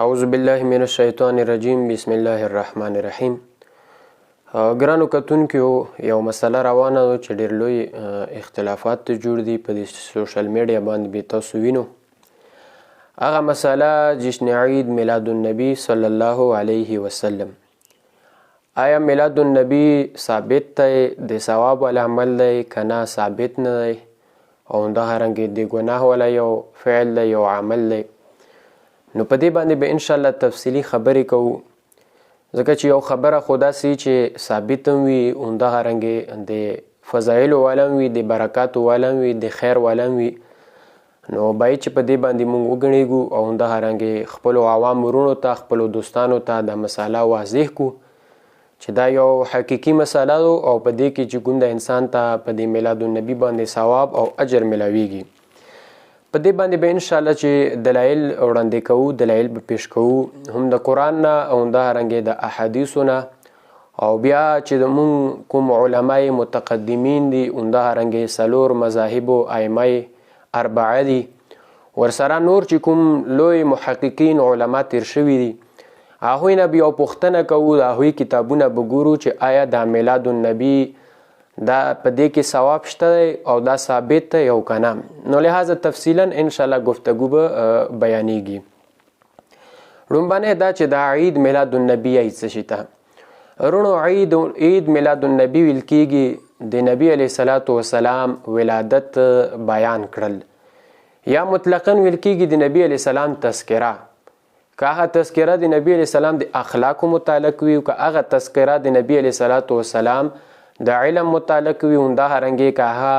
اعوذ بالله من الشیطان الرجیم بسم الله الرحمن الرحیم. ګرانو کتونکو یو مسله روانه ده چې ډېر لوی اختلافات جوړ دي په دې سوشل میډیا باندې به تاسو وینو. هغه مسله جشن عید میلاد النبی صلی الله علیه وسلم. آیا میلاد النبی ثابت دی د ثواب ول عمل دی کنه ثابت نه دی او دا هرنګ د ګناه ولا یو فعل دی یو عمل دی؟ نو په دې باندې به ان شاء الله تفصیلی خبرې کوو، ځکه چې یو خبره خدا سي چې ثابت وي اونده هرنګ د فضایل ولم وي د برکات ولم وي د خیر ولم وي، نو باید چې په دې باندې موږ وګڼېږو او اونده هرنګ خپل عوام ورونو ته خپل دوستانو ته د مساله واضح کو چې دا یو حقیقي مساله ده او په دې کې چې کوم د انسان ته په دې میلاد النبی باندې ثواب او اجر ملاویږي. په دې باندې به ان شاء الله چې دلایل وړاندې کوو، دلایل به پیش کوو هم د قرآن نه او د هرنګ د احادیثو نه، او بیا چې د مونږ کوم علمای متقدمین دي د هرنګ څلور مذاهبو ائمه اربعه دي، ورسره نور چې کوم لوی محققین علما تیر شوي دي، هغوی نه بیا پوښتنه کوو، د هغوی کتابونه به ګورو چې آیا د میلاد النبی دا په دې کې ثواب شته دی او دا ثابت دی او کنه. نو لہذا تفصیلا ان شاء الله گفتگو به بیانېږي. لومبنه دا چې د عید میلاد النبی عید څه شي ته رونو عید میلاد النبی ویل کېږي د نبی علیه الصلاۃ والسلام ولادت بیان کړل، یا مطلقاً ویل کېږي د نبی علیه السلام تذکره، که هغه تذکره د نبی علیه السلام د اخلاقو متعلق وي او که هغه تذکره د نبی علیه الصلاۃ والسلام د علم متعلق وي، همدا هرنګې که هغه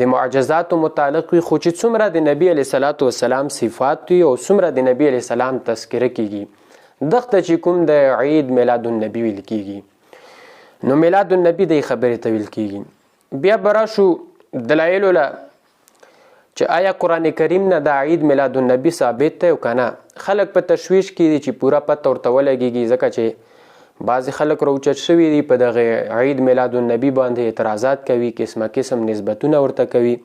د معجزاتو متعلق وي، خو چې څومره د نبی علیه الصلاۃ والسلام صفات وي او څومره د نبی علیه السلام تذکره کېږي، دغه چې کوم د عید میلاد النبی ویل کېږي. نو میلاد النبی د خبرې ته ویل کېږي. بیا به راشو دلایلو له چې آیا قرآن کریم نه د عید میلاد النبی ثابت دی او که نه. خلک په تشویش کې دي چې پوره پته ورته ولګېږي، ځکه چې بعضې خلک راوچت شوي دي په دغه عید میلاد النبی باندې اعتراضات کوي، قسمه قسم نسبتونه ورته کوي.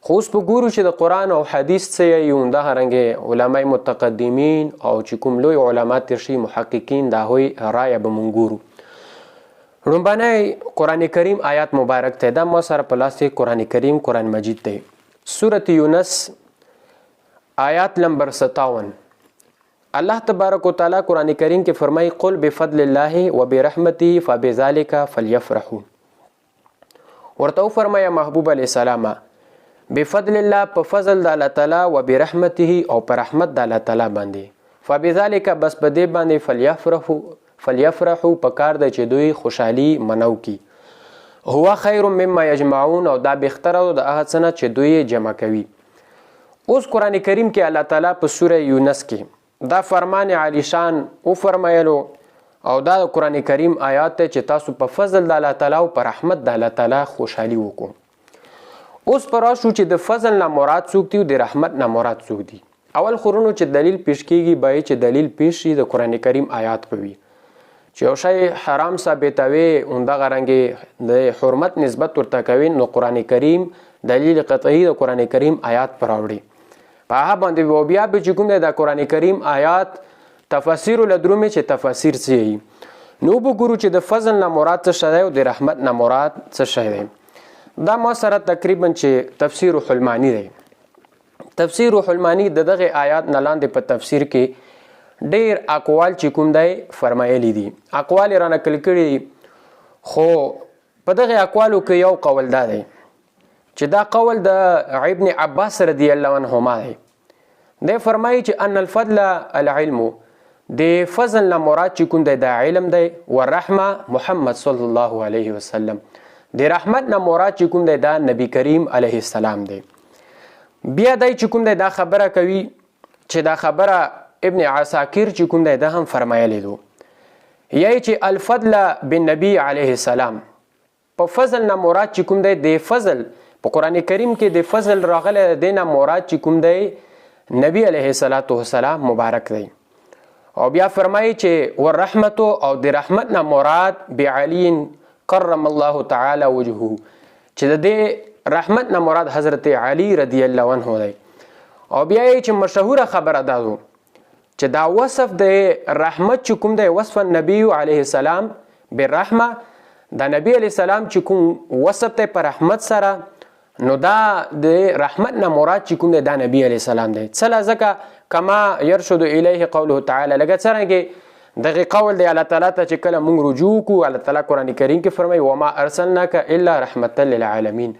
خو اوس په ګورو چې د قرآن او حدیث څه یې همدا هرنګې علمای متقدمین او چې کوم لوی علما تېر شوي محققین د هغوی رایه به مونږ ګورو. لومبنی قرآن کریم آیات مبارک دی، دا ما سره په لاس دی قرآن کریم قرآن مجید دی، سورة یونس آیات نمبر 57. الله تبارک و تعالی قرآن کریم کې فرمایي قل بفضل الله وبرحمته فبذلك فليفرحوا. ورته وفرمایه محبوب علیه السلام بفضل الله په فضل د الله تعالی و برحمته او په رحمت د الله تعالی باندې، فبذلك بس په دې باندې فليفرحوا په کار دی چې دوی خوشحالي منو کی، هو خیر مما یجمعون او دا بهتره او د هغه څه نه چې دوی جمع کوي. اوس قرآن کریم کې الله تعالی په سوره یونس کې دا فرمان علی شان او فرمایلو او دا قرآن کریم آیات ته چې تاسو په فضل د الله تعالی او په رحمت د الله تعالی خوشحالي وکړو. اوس پر راشو چې د فضل نه مراد څوک دي او د رحمت نه مراد څوک دي. اول خورونو چې دلیل پیش کیږي باید چې دلیل پیش شي د قرآن کریم آیات په وي چې یو شی حرام ثابتوي اونده غرنګې د حرمت نسبت ورته کوي، نو قرآن کریم دلیل قطعی د قرآن کریم آیات پر راوړي. په هغه باندې بیا به چې کوم دی د قرآن کریم آیات تفاسیر لدرومې چې تفاسیر څه یي، نو به ګورو چې د فضل نه مراد څه شی دی او د رحمت نه مراد څه شی دی. دا ما سره تقریبا چې تفسیر روح المانی دی. تفسیر روح المانی د دغه آیات نه لاندې په تفسیر کې ډیر اقوال چې کوم دی فرمایلی دي، اقوال را نقل کړي، خو په دغه اقوالو کې یو قول دا دی چې دا قول د ابن عباس رضی الله عنهما دی. دی فرمایي چې ان الفضل العلم، د فضل نه مراد چې کوم دی د علم دی، والرحمه محمد صلی الله علیه وسلم، د رحمت نه مراد چې کوم دی دا نبی کریم علیه السلام دی. بیا دی چې کوم دی دا خبره کوي چې دا خبره ابن عساکر چې کوم دی دا هم فرمایلی دو، یعنی چې الفضل بالنبی علیه السلام، په فضل نه مراد چې کوم دی د فضل په قرآن کریم کې د فضل راغلی دی نه مراد چې کوم دی نبی علیه السلام مبارک دی. او بیا فرمایي چې والرحمت او د رحمت نه مراد بعلی کرم الله تعالی وجهه، چې د دې رحمت نه مراد حضرت علی رضی الله عنه دی. او بیا یې چې مشهوره خبره ده چې دا وصف د رحمت چې کوم دی وصف النبی علیه السلام بالرحمه دا نبی علیه السلام چې کوم وصف دی په رحمت سره نو دا د رحمت نه مراد چې کوم دی دا نبی علیه السلام دی څله ځکه کما يرشد الیه قوله تعالی لکه څرنګه دغه قول دی الله تعالی ته چې کله موږ رجوع کوو الله تعالی قرآن کریم کې فرمایي وما ارسلناک الا رحمتا للعالمین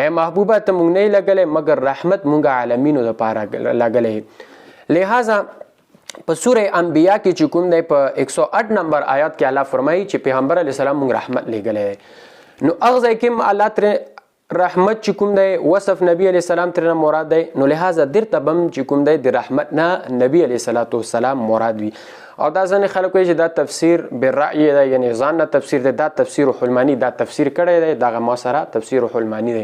اے محبوبه ته موږ نه لګلې مگر رحمت موږ عالمینو لپاره لګلې لہذا په سوره انبیاء کې چې کوم دی په 108 نمبر آیات کې الله فرمایي چې پیغمبر علیه السلام موږ رحمت لګلې نو هغه ځای کې الله تر رحمت چې کوم دی وصف نبی علیه السلام ترنه مراد دی نو لہذا درته بم چې کوم دی د رحمت نه نبی علیه السلام مراد وي او دا ځنې خلک وایي چې دا تفسیر بالرأی دی یعنی ځان نه تفسیر دی دا تفسیر حلمانی دا تفسیر کړی دی دغه ما سره تفسیر حلمانی دی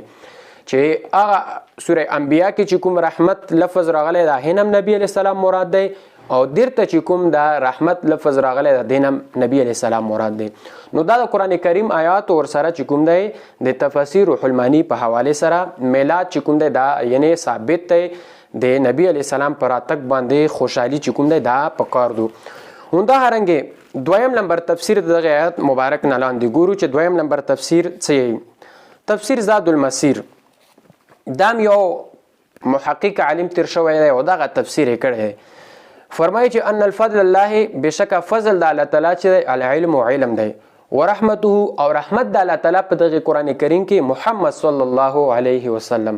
چې هغه سوره انبیاء کې چې کوم رحمت لفظ راغلی دا هینم نبی علیه السلام مراد دی او درته چې کوم دا رحمت لفظ راغلی دا دینم نبی علیه السلام مراد دی نو دا د قرآن کریم آیات ور سره چې کوم دی د تفسیر حلمانی په حواله سره میلاد چې کوم دی دا یعنی ثابت دی د نبی علیه السلام پر راتګ باندې خوشحالي چې کوم دی دا پکار دو همدا هرنګه دویم نمبر تفسیر دغه آیات مبارک نه لاندې ګورو چې دویم نمبر تفسیر څه تفسیر زاد المسیر دام یو محقق عالم تر شوی دی او دغه تفسیر کړی فرمایي چې ان الفضل الله بشک فضل د الله تعالی چې العلم علم دی ورحمته او رحمت د الله تعالی په دغه قران کریم کې محمد صلی الله علیه وسلم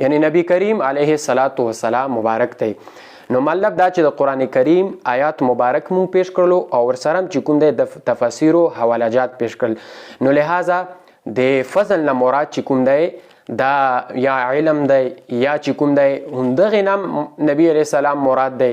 یعنی نبی کریم علیه الصلاۃ والسلام مبارک دی نو مطلب دا چې د قران کریم آیات مبارک مون پیش کړلو او ورسره چې کوم د تفاسیر او حوالجات پیش کړل نو لہذا د فضل نه مراد چې کوم دی دا یا علم دی یا چې کوم دی هندغه نام نبی علیہ السلام مراد دی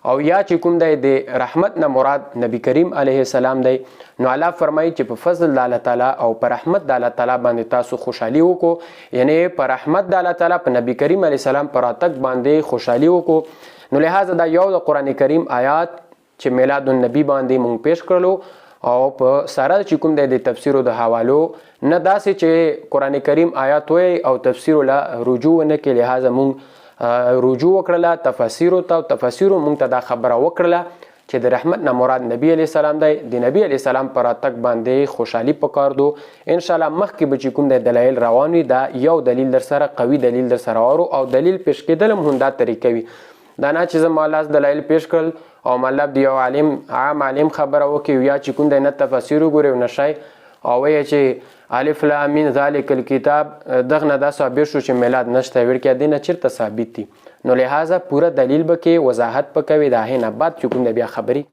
او یا چې کوم دی د رحمت نه مراد نبی کریم علیه السلام دی نو الله فرمایي چې په فضل د الله تعالی او په رحمت د الله تعالی باندې تاسو خوشحالي وکړو یعنی په رحمت د الله تعالی په نبی کریم علیه السلام پر راتګ باندې خوشحالي وکړو نو لہذا دا یو د قران کریم آیات چې میلاد النبی باندې مونږ پیش کړلو او په سره چې کوم د تفسیر د حوالو نه داسې چې قران کریم آیات وای او تفسیر له رجوع نه کې لہذا مونږ رجوع وکړه تفاسیر او تفاسیر مونږ ته دا خبره وکړه چې د رحمت نه مراد نبی علیه السلام دی د نبی علیه السلام پر راتګ باندې خوشحالي پکار دو ان شاء الله مخکې به چې کوم د دلایل روان وي دا یو دلیل در سره قوي دلیل در سره وارو او دلیل پیش کېدل هم دا طریقه وي دا نه چې زما لاس دلایل پیش کړل او مطلب دی یو عام عالم خبره وکړي یا چې کوم د نه تفاسیر وګوري او نشای او وایي چې الف لام میم ذالک الکتاب دغه دا ثابت شو چې میلاد نشته ورکه دینه چیرته ثابت دي نو لہذا پورا دلیل به کې وضاحت پکوي دا نه بعد چې کوم بیا خبري